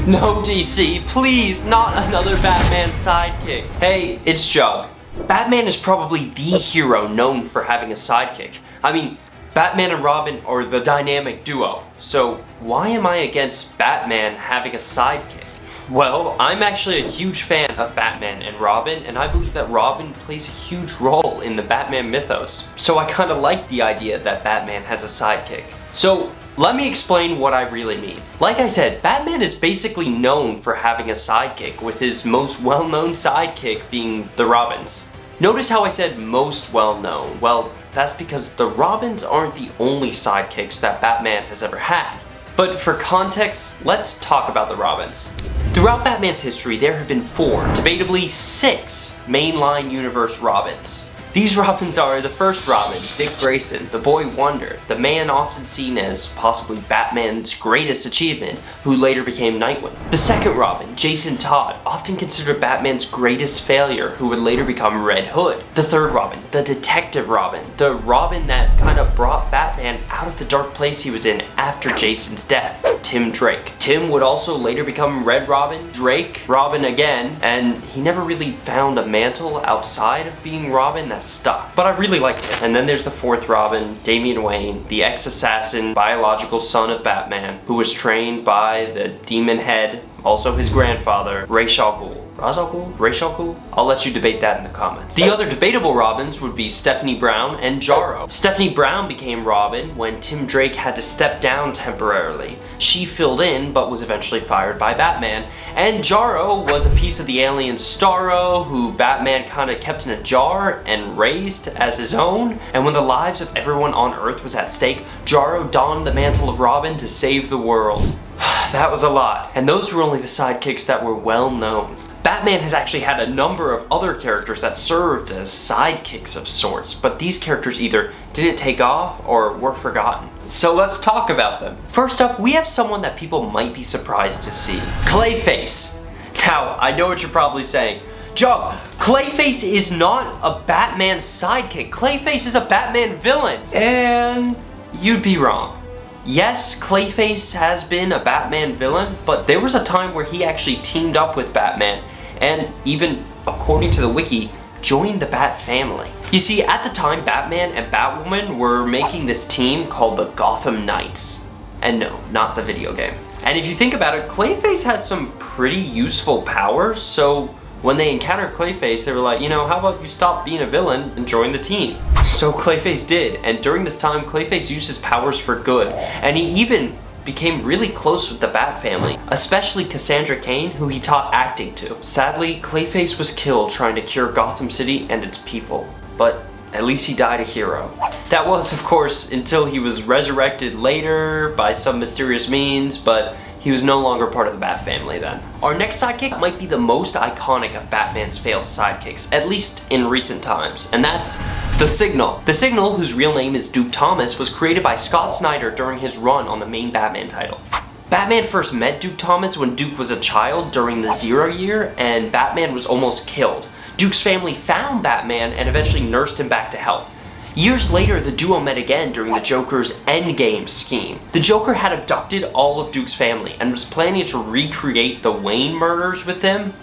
No, DC, please, not another Batman sidekick. Hey, it's Jug. Batman is probably the hero known for having a sidekick. I mean, Batman and Robin are the dynamic duo, so why am I against Batman having a sidekick? Well, I'm actually a huge fan of Batman and Robin, and I believe that Robin plays a huge role in the Batman mythos. So I kinda like the idea that Batman has a sidekick. So let me explain what I really mean. Like I said, Batman is basically known for having a sidekick, with his most well-known sidekick being the Robins. Notice how I said most well-known. Well, that's because the Robins aren't the only sidekicks that Batman has ever had. But for context, let's talk about the Robins. Throughout Batman's history, there have been 4, debatably 6, mainline universe Robins. These Robins are the first Robin, Dick Grayson, the boy wonder, the man often seen as possibly Batman's greatest achievement, who later became Nightwing. The second Robin, Jason Todd, often considered Batman's greatest failure, who would later become Red Hood. The third Robin, the Detective Robin, the Robin that kind of brought Batman out of the dark place he was in after Jason's death, Tim Drake. Tim would also later become Red Robin, Drake, Robin again, and he never really found a mantle outside of being Robin that stuck. But I really liked it. And then there's the fourth Robin, Damian Wayne, the ex-assassin, biological son of Batman, who was trained by the demon head, also his grandfather, Ra's al Ghul. Ra's al Ghul? Ra's al Ghul? I'll let you debate that in the comments. The other debatable Robins would be Stephanie Brown and Jarro. Stephanie Brown became Robin when Tim Drake had to step down temporarily. She filled in, but was eventually fired by Batman. And Jarro was a piece of the alien Starro, who Batman kind of kept in a jar and raised as his own. And when the lives of everyone on Earth was at stake, Jarro donned the mantle of Robin to save the world. That was a lot, and those were only the sidekicks that were well known. Batman has actually had a number of other characters that served as sidekicks of sorts, but these characters either didn't take off or were forgotten. So let's talk about them. First up, we have someone that people might be surprised to see. Clayface. Now, I know what you're probably saying. Jug, Clayface is not a Batman sidekick. Clayface is a Batman villain. And you'd be wrong. Yes, Clayface has been a Batman villain, but there was a time where he actually teamed up with Batman and even, according to the wiki, joined the Bat family. You see, at the time, Batman and Batwoman were making this team called the Gotham Knights. And no, not the video game. And if you think about it, Clayface has some pretty useful powers, so when they encountered Clayface, they were like, you know, how about you stop being a villain and join the team? So Clayface did, and during this time, Clayface used his powers for good, and he even became really close with the Bat family, especially Cassandra Cain, who he taught acting to. Sadly, Clayface was killed trying to cure Gotham City and its people, but at least he died a hero. That was, of course, until he was resurrected later by some mysterious means, but he was no longer part of the Bat family then. Our next sidekick might be the most iconic of Batman's failed sidekicks, at least in recent times, and that's the Signal. The Signal, whose real name is Duke Thomas, was created by Scott Snyder during his run on the main Batman title. Batman first met Duke Thomas when Duke was a child during the Zero Year, and Batman was almost killed. Duke's family found Batman and eventually nursed him back to health. Years later, the duo met again during the Joker's endgame scheme. The Joker had abducted all of Duke's family and was planning to recreate the Wayne murders with them.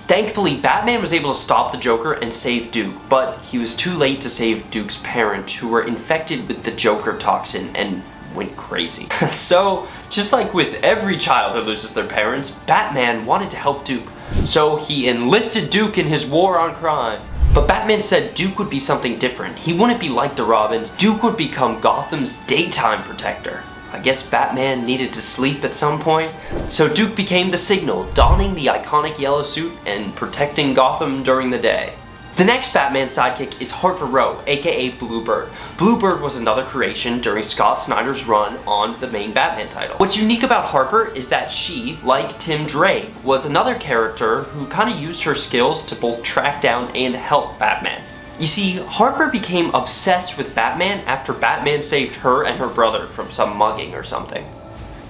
Thankfully, Batman was able to stop the Joker and save Duke, but he was too late to save Duke's parents, who were infected with the Joker toxin and went crazy. So, just like with every child who loses their parents, Batman wanted to help Duke. So he enlisted Duke in his war on crime. But Batman said Duke would be something different. He wouldn't be like the Robins. Duke would become Gotham's daytime protector. I guess Batman needed to sleep at some point. So Duke became the Signal, donning the iconic yellow suit and protecting Gotham during the day. The next Batman sidekick is Harper Row, aka Bluebird. Bluebird was another creation during Scott Snyder's run on the main Batman title. What's unique about Harper is that she, like Tim Drake, was another character who kind of used her skills to both track down and help Batman. You see, Harper became obsessed with Batman after Batman saved her and her brother from some mugging or something.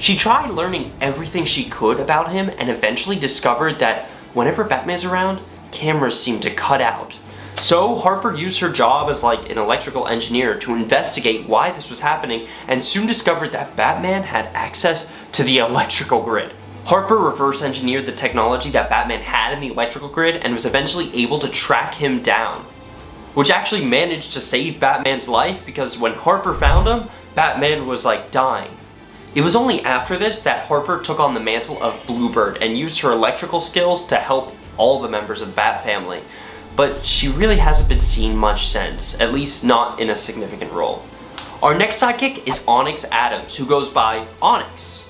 She tried learning everything she could about him and eventually discovered that whenever Batman's around, cameras seem to cut out. So Harper used her job as like an electrical engineer to investigate why this was happening and soon discovered that Batman had access to the electrical grid. Harper reverse engineered the technology that Batman had in the electrical grid and was eventually able to track him down, which actually managed to save Batman's life because when Harper found him, Batman was like dying. It was only after this that Harper took on the mantle of Bluebird and used her electrical skills to help all the members of the Bat family. But she really hasn't been seen much since, at least not in a significant role. Our next sidekick is Onyx Adams, who goes by Onyx,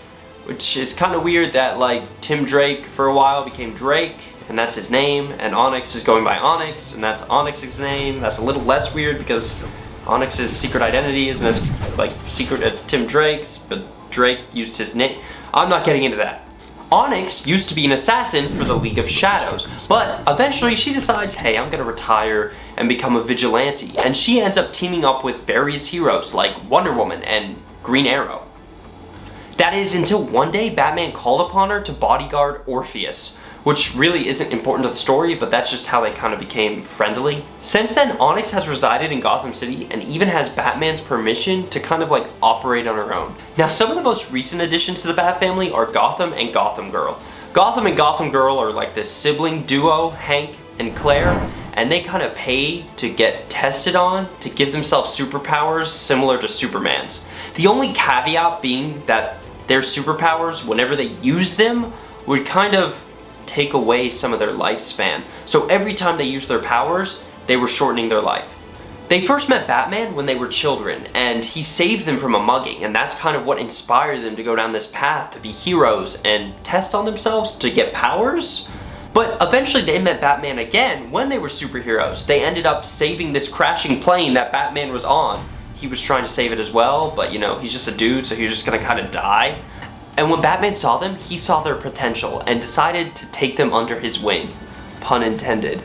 which is kind of weird that like Tim Drake for a while became Drake, and that's his name, and Onyx is going by Onyx, and that's Onyx's name. That's a little less weird because Onyx's secret identity isn't as like secret as Tim Drake's, but Drake used his name. I'm not getting into that. Onyx used to be an assassin for the League of Shadows, but eventually she decides, hey, I'm gonna retire and become a vigilante, and she ends up teaming up with various heroes like Wonder Woman and Green Arrow. That is until one day Batman called upon her to bodyguard Orpheus, which really isn't important to the story, but that's just how they kind of became friendly. Since then, Onyx has resided in Gotham City and even has Batman's permission to kind of like operate on her own. Now, some of the most recent additions to the Bat family are Gotham and Gotham Girl. Gotham and Gotham Girl are like this sibling duo, Hank and Claire, and they kind of pay to get tested on to give themselves superpowers similar to Superman's. The only caveat being that their superpowers, whenever they use them, would kind of take away some of their lifespan. So every time they used their powers, they were shortening their life. They first met Batman when they were children, and he saved them from a mugging, and that's kind of what inspired them to go down this path to be heroes and test on themselves to get powers. But eventually they met Batman again when they were superheroes. They ended up saving this crashing plane that Batman was on. He was trying to save it as well, but you know, he's just a dude, so he was just gonna kind of die. And when Batman saw them, he saw their potential and decided to take them under his wing. Pun intended.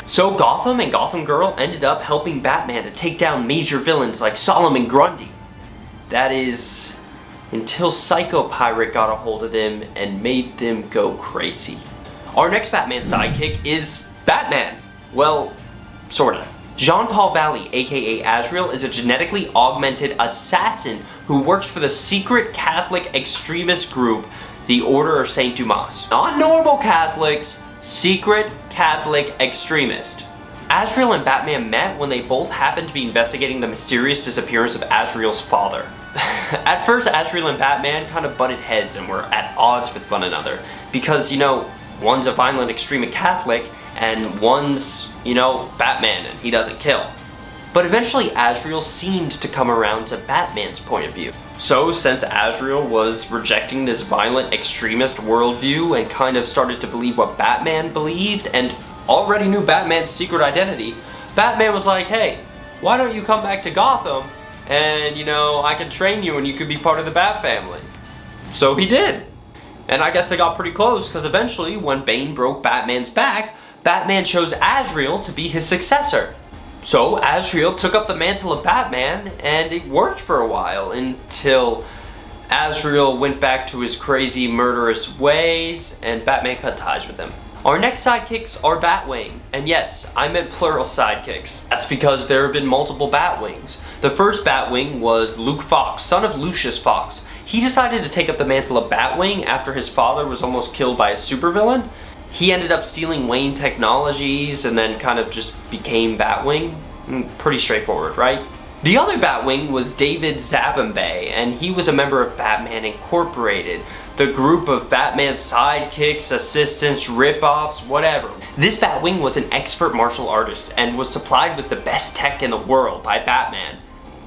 So Gotham and Gotham Girl ended up helping Batman to take down major villains like Solomon Grundy. That is, until Psycho Pirate got a hold of them and made them go crazy. Our next Batman sidekick is Batman. Well, sorta. Jean-Paul Valley, aka Azrael, is a genetically augmented assassin who works for the secret Catholic extremist group, the Order of St. Dumas. Not normal Catholics, secret Catholic extremist. Azrael and Batman met when they both happened to be investigating the mysterious disappearance of Azrael's father. At first, Azrael and Batman kind of butted heads and were at odds with one another because, you know, one's a violent extreme Catholic and one's, you know, Batman and he doesn't kill. But eventually Azrael seemed to come around to Batman's point of view. So since Azrael was rejecting this violent extremist worldview and kind of started to believe what Batman believed and already knew Batman's secret identity, Batman was like, hey, why don't you come back to Gotham and, you know, I can train you and you could be part of the Bat family. So he did. And I guess they got pretty close because eventually when Bane broke Batman's back, Batman chose Azrael to be his successor. So Azrael took up the mantle of Batman and it worked for a while until Azrael went back to his crazy murderous ways and Batman cut ties with him. Our next sidekicks are Batwing, and yes, I meant plural sidekicks. That's because there have been multiple Batwings. The first Batwing was Luke Fox, son of Lucius Fox. He decided to take up the mantle of Batwing after his father was almost killed by a supervillain. He ended up stealing Wayne Technologies and then kind of just became Batwing. Pretty straightforward, right? The other Batwing was David Zavambay, and he was a member of Batman Incorporated, the group of Batman's sidekicks, assistants, rip-offs, whatever. This Batwing was an expert martial artist and was supplied with the best tech in the world by Batman.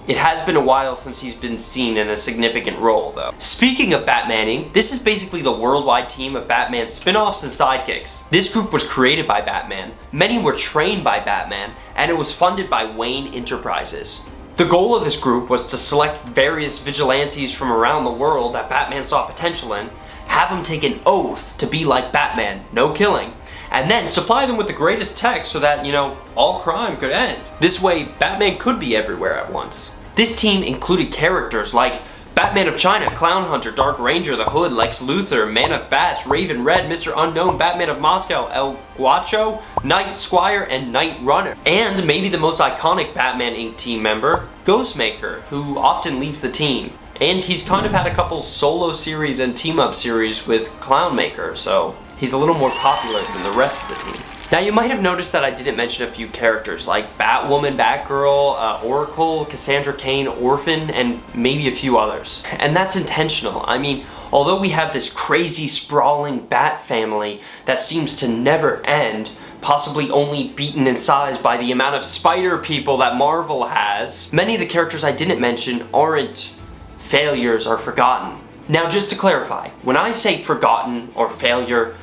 It has been a while since he's been seen in a significant role, though. Speaking of Batmaning, this is basically the worldwide team of Batman spin-offs and sidekicks. This group was created by Batman, many were trained by Batman, and it was funded by Wayne Enterprises. The goal of this group was to select various vigilantes from around the world that Batman saw potential in, have them take an oath to be like Batman, no killing, and then supply them with the greatest tech so that, you know, all crime could end. This way, Batman could be everywhere at once. This team included characters like Batman of China, Clown Hunter, Dark Ranger, The Hood, Lex Luthor, Man of Bats, Raven Red, Mr. Unknown, Batman of Moscow, El Guacho, Night Squire, and Night Runner. And maybe the most iconic Batman Inc. team member, Ghostmaker, who often leads the team. And he's kind of had a couple solo series and team-up series with Clownmaker, so he's a little more popular than the rest of the team. Now you might have noticed that I didn't mention a few characters like Batwoman, Batgirl, Oracle, Cassandra Cain, Orphan, and maybe a few others. And that's intentional. I mean, although we have this crazy sprawling Bat family that seems to never end, possibly only beaten in size by the amount of spider people that Marvel has, many of the characters I didn't mention aren't failures or forgotten. Now just to clarify, when I say forgotten or failure,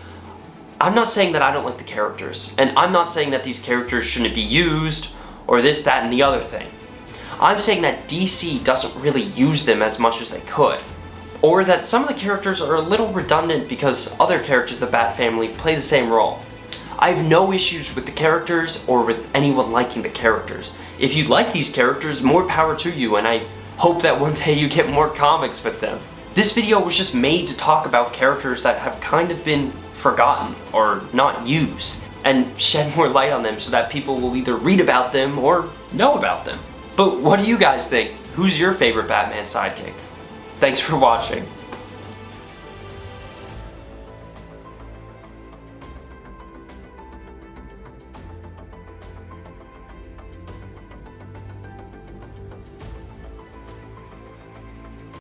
I'm not saying that I don't like the characters, and I'm not saying that these characters shouldn't be used, or this, that, and the other thing. I'm saying that DC doesn't really use them as much as they could, or that some of the characters are a little redundant because other characters in the Bat family play the same role. I have no issues with the characters or with anyone liking the characters. If you like these characters, more power to you, and I hope that one day you get more comics with them. This video was just made to talk about characters that have kind of been forgotten or not used, and shed more light on them so that people will either read about them or know about them. But what do you guys think? Who's your favorite Batman sidekick? Thanks for watching.